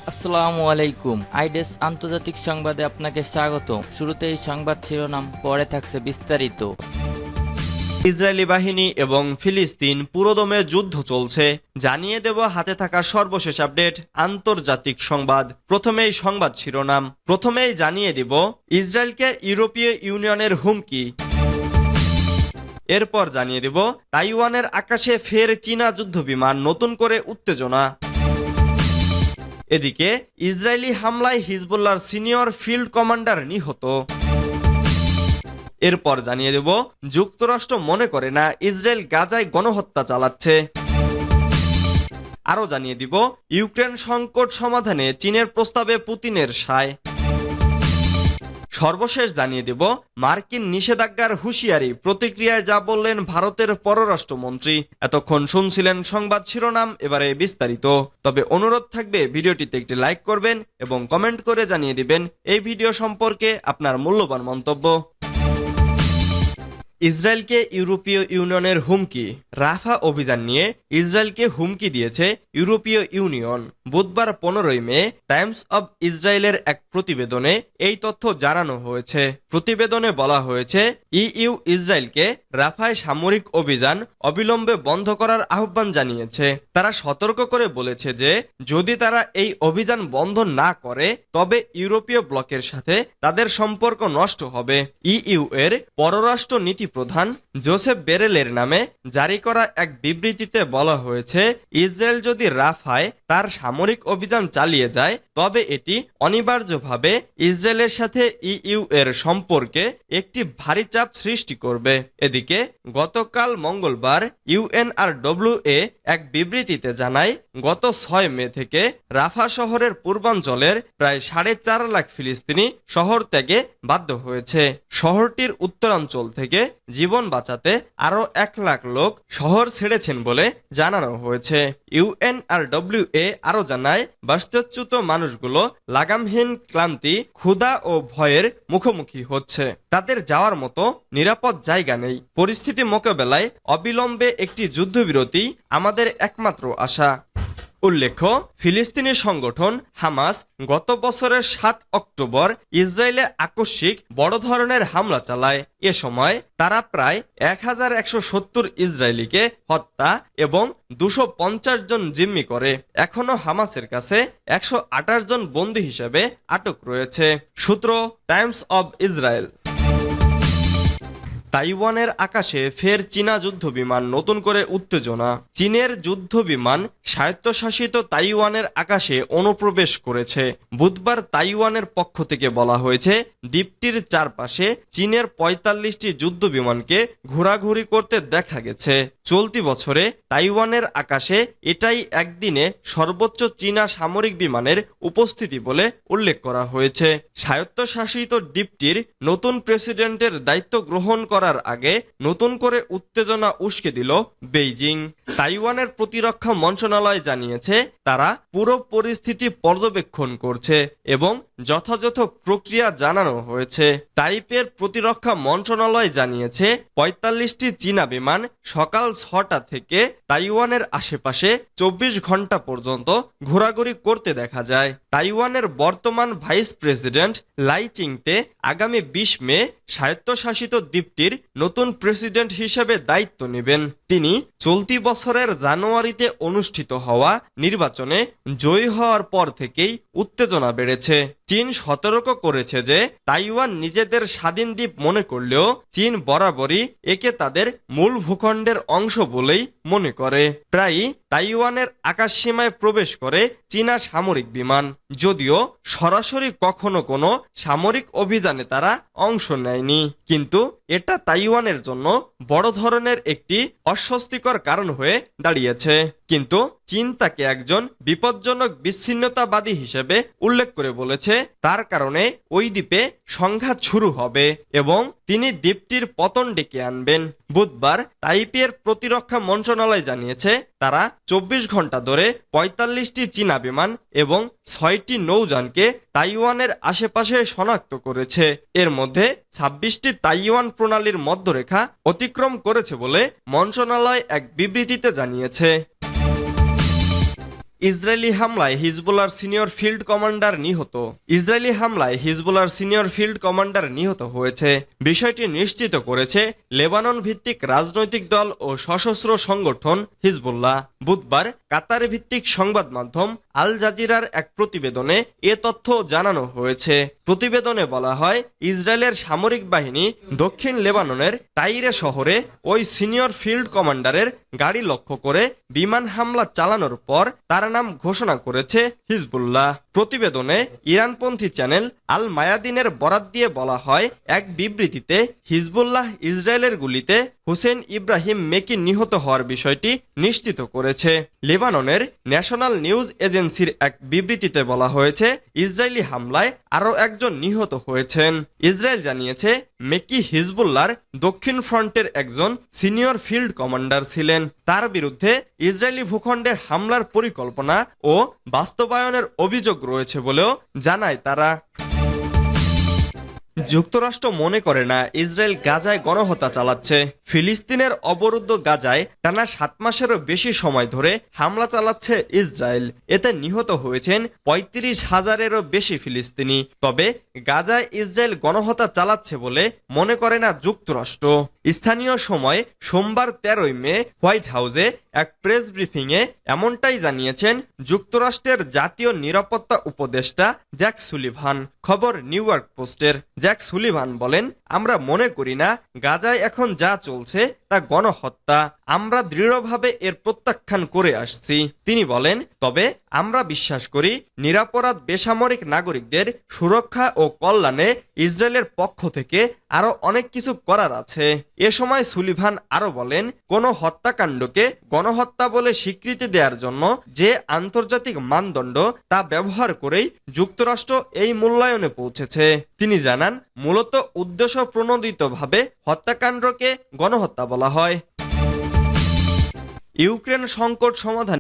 আসসালামু আলাইকুম। আইডেস আন্তর্জাতিক সংবাদে আপনাকে স্বাগত। শুরুতেই সংবাদ শিরোনাম, পরে থাকছে বিস্তারিত। ইসরায়েলি বাহিনী এবং ফিলিস্তিন পুরোদমে যুদ্ধ চলছে, জানিয়ে দেব হাতে থাকা সর্বশেষ আপডেট আন্তর্জাতিক সংবাদ। প্রথমেই সংবাদ শিরোনাম, প্রথমেই জানিয়ে দিব ইসরায়েলকে ইউরোপীয় ইউনিয়নের হুমকি। এরপর জানিয়ে দেব তাইওয়ানের আকাশে ফের চীনা যুদ্ধবিমান, নতুন করে উত্তেজনা। এদিকে ইসরায়েলি হামলায় হিজবুল্লাহর সিনিয়র ফিল্ড কমান্ডার নিহত। এরপর জানিয়ে দেব যুক্তরাষ্ট্র মনে করে না ইসরায়েল গাজায় গণহত্যা চালাচ্ছে। আরও জানিয়ে দিব ইউক্রেন সংকট সমাধানে চীনের প্রস্তাবে পুতিনের সায়। সর্বশেষ জানিয়ে দেব মার্কিন নিষেধাজ্ঞার হুঁশিয়ারি, প্রতিক্রিয়ায় যা বললেন ভারতের পররাষ্ট্রমন্ত্রী। এতক্ষণ শুনছিলেন সংবাদ শিরোনাম, এবারে বিস্তারিত। তবে অনুরোধ থাকবে ভিডিওটিতে একটি লাইক করবেন এবং কমেন্ট করে জানিয়ে দিবেন এই ভিডিও সম্পর্কে আপনার মূল্যবান মন্তব্য। ইসরায়েলকে ইউরোপীয় ইউনিয়নের হুমকি। রাফা অভিযান নিয়ে ইসরায়েলকে হুমকি দিয়েছে ইউরোপীয় ইউনিয়ন। বুধবার 15 মে টাইমস অব ইসরায়েলের এক প্রতিবেদনে এই তথ্য জানানো হয়েছে। প্রতিবেদনে বলা হয়েছে ইইউ ইসরায়েলকে রাফায় সামরিক অভিযান অবিলম্বে বন্ধ করার আহ্বান জানিয়েছে। তারা সতর্ক করে বলেছে যে যদি তারা এই অভিযান বন্ধ না করে তবে ইউরোপীয় ব্লকের সাথে তাদের সম্পর্ক নষ্ট হবে। ইইউ এর পররাষ্ট্র নীতি প্রধান জোসেফ বেরেলের নামে জারি করা এক বিবৃতিতে বলা হয়েছে ইসরায়েল যদি রাফায় তার সামরিক অভিযান চালিয়ে যায় তবে এটি অনিবার্যভাবে ইসরায়েলের সাথে ইইউ এর সম্পর্কে একটি ভারী চাপ সৃষ্টি করবে। এদিকে গতকাল মঙ্গলবার ইউএনআরডব্লিউএ এক বিবৃতিতে জানায় গত 6 মে থেকে রাফা শহরের পূর্বাঞ্চলের প্রায় 4.5 লাখ ফিলিস্তিনি শহর ত্যাগে বাধ্য হয়েছে। শহরটির উত্তরাঞ্চল থেকে জীবন বাঁচাতে আরো 1 লাখ লোক শহর ছেড়েছেন বলে জানানো হয়েছে। ইউএনআরডব্লিউএ আরো জানায় বাস্তুচ্যুত মানুষগুলো লাগামহীন ক্লান্তি, ক্ষুধা ও ভয়ের মুখোমুখি হচ্ছে। তাদের যাওয়ার মতো নিরাপদ জায়গা নেই। পরিস্থিতি মোকাবেলায় অবিলম্বে একটি যুদ্ধবিরতি আমাদের একমাত্র আশা। উল্লেখ্য, ফিলিস্তিনি সংগঠন হামাস গত বছরের 7 অক্টোবর ইসরায়েলে আকস্মিক বড় ধরনের হামলা চালায়। এ সময় তারা প্রায় 1170 ইসরায়েলিকে হত্যা এবং 250 জন জিম্মি করে। এখনো হামাসের কাছে 128 জন বন্দী হিসেবে আটক রয়েছে। সূত্র টাইমস অব ইসরায়েল। তাইওয়ানের আকাশে ফের চীনা যুদ্ধবিমান, নতুন করে উত্তেজনা। চীনের যুদ্ধবিমান স্বায়ত্তশাসিত তাইওয়ানের আকাশে অনুপ্রবেশ করেছে। বুধবার তাইওয়ানের পক্ষ থেকে বলা হয়েছে দ্বীপটির চারপাশে চীনের 45টি যুদ্ধবিমানকে ঘোরাঘুরি করতে দেখা গেছে। চলতি বছরে তাইওয়ানের আকাশে এটাই একদিনে সর্বোচ্চ চীনা সামরিক বিমানের উপস্থিতি বলে উল্লেখ করা হয়েছে। স্বায়ত্তশাসিত দ্বীপটির নতুন প্রেসিডেন্টের দায়িত্ব গ্রহণ করার আগে নতুন করে উত্তেজনা উস্কে দিল বেইজিং। তাইওয়ানের প্রতিরক্ষা মন্ত্রণালয় জানিয়েছে তারা পুরো পরিস্থিতি পর্যবেক্ষণ করছে এবং যথাযথ প্রক্রিয়া জানানো হয়েছে। তাইপের প্রতিরক্ষা মন্ত্রণালয় জানিয়েছে 45টি চীনা বিমান সকাল 6টা থেকে তাইওয়ানের আশেপাশে 24 ঘন্টা পর্যন্ত ঘোরাঘুরি করতে দেখা যায়। তাইওয়ানের বর্তমান ভাইস প্রেসিডেন্ট লাই চিংতে আগামী 20 মে স্বায়ত্তশাসিত দ্বীপটির নতুন প্রেসিডেন্ট হিসেবে দায়িত্ব নেবেন। তিনি চলতি বছরের জানুয়ারিতে অনুষ্ঠিত হওয়া নির্বাচনে জয়ী হওয়ার পর থেকেই উত্তেজনা বেড়েছে। চীন সতর্ক করেছে যে তাইওয়ান নিজেদের স্বাধীন দ্বীপ মনে করলেও চীন বরাবরই একে তাদের মূল ভূখণ্ডের অংশ বলেই মনে করে। প্রায়ই তাইওয়ানের আকাশসীমায় প্রবেশ করে চীনা সামরিক বিমান, যদিও সরাসরি কখনো কোনো সামরিক অভিযানে তারা অংশ নেয়নি। কিন্তু এটা তাইওয়ানের জন্য বড় ধরনের একটি অস্বস্তিকর কারণ হয়ে দাঁড়িয়েছে। কিন্তু চীন তাকে একজন বিপজ্জনক বিচ্ছিন্নতাবাদী হিসেবে উল্লেখ করে বলেছে তার কারণে ওই দ্বীপে সংঘাত শুরু হবে এবং তিনি দ্বীপটির পতন ডেকে আনবেন। বুধবার তাইপের প্রতিরক্ষা মন্ত্রণালয় জানিয়েছে তারা 24 ঘন্টা ধরে 45টি চীনা বিমান এবং 6টি নৌযানকে তাইওয়ানের আশেপাশে শনাক্ত করেছে। এর মধ্যে 26টি তাইওয়ান প্রণালীর মধ্যরেখা অতিক্রম করেছে বলে মন্ত্রণালয় এক বিবৃতিতে জানিয়েছে। ইসরায়েলি হামলায় হিজবুল্লাহর সিনিয়র ফিল্ড কমান্ডার নিহত। ইসরায়েলি হামলায় হিজবুল্লাহর সিনিয়র ফিল্ড কমান্ডার নিহত হয়েছে। বিষয়টি নিশ্চিত করেছে লেবানন ভিত্তিক রাজনৈতিক দল ও সশস্ত্র সংগঠন হিজবুল্লাহ। বুধবার কাতার ভিত্তিক সংবাদ মাধ্যম আল জাজিরার এক প্রতিবেদনে এ তথ্য জানানো হয়েছে। প্রতিবেদনে বলা হয়, ইসরায়েলের সামরিক বাহিনী দক্ষিণ লেবাননের টাইরে শহরে ওই সিনিয়র ফিল্ড কমান্ডারের গাড়ি লক্ষ্য করে বিমান হামলা চালানোর পর তার নাম ঘোষণা করেছে হিজবুল্লাহ। প্রতিবেদনে ইরানপন্থী চ্যানেল আল মায়াদিনের বরাত দিয়ে বলা হয়, এক বিবৃতিতে হিজবুল্লাহ ইসরায়েলের গুলিতে হুসেন ইব্রাহিম মেকি নিহত হওয়ার বিষয়টি নিশ্চিত করেছে। লেবাননের ন্যাশনাল নিউজ এজেন্সির এক বিবৃতিতে বলা হয়েছে, ইসরায়েলি হামলায় আরও একজন নিহত হয়েছেন। ইসরায়েল জানিয়েছে, মেকি হিজবুল্লাহর দক্ষিণ ফ্রন্টের একজন সিনিয়র ফিল্ড কমান্ডার ছিলেন। তার বিরুদ্ধে ইসরায়েলি ভূখণ্ডে হামলার পরিকল্পনা ও বাস্তবায়নের অভিযোগ রয়েছে বলেও জানায় তারা। যুক্তরাষ্ট্র মনে করে না ইসরায়েল গাজায় গণহত্যা চালাচ্ছে। ফিলিস্তিনের অবরুদ্ধ গাজায় টানা 7 মাসেরও বেশি সময় ধরে হামলা চালাচ্ছে ইসরায়েল। এতে নিহত হয়েছেন 35,000-এরও বেশি ফিলিস্তিনি। তবে গাজায় ইসরায়েল গণহত্যা চালাচ্ছে বলে মনে করে না যুক্তরাষ্ট্র। স্থানীয় সময় সোমবার 13 মে হোয়াইট হাউসে এক প্রেস ব্রিফিংয়ে এমনটাই জানিয়েছেন যুক্তরাষ্ট্রের জাতীয় নিরাপত্তা উপদেষ্টা জ্যাক সুলিভান। খবর নিউ ইয়র্ক পোস্টের। জ্যাক সুলিভান বলেন, আমরা মনে করি না গাজায় এখন যা চলছে তা গণহত্যা। আমরা দৃঢ়ভাবে এর প্রত্যাখ্যান করে আসছি। তিনি বলেন, তবে আমরা বিশ্বাস করি নিরাপরাধ বেসামরিক নাগরিকদের সুরক্ষা ও কল্যাণে ইসরায়েলের পক্ষ থেকে আরো অনেক কিছু করার আছে। এ সময় সুলিভান আরো বলেন, কোনো হত্যাকাণ্ডকে গণহত্যা বলে স্বীকৃতি দেওয়ার জন্য যে আন্তর্জাতিক মানদণ্ড তা ব্যবহার করেই যুক্তরাষ্ট্র এই মূল্যায়নে পৌঁছেছে। তিনি জানান, মূলত উদ্দেশ্য প্রণোদিতভাবে হত্যাকাণ্ডকে গণহত্যা বলা হয়। ইউক্রেন সংকট সমাধান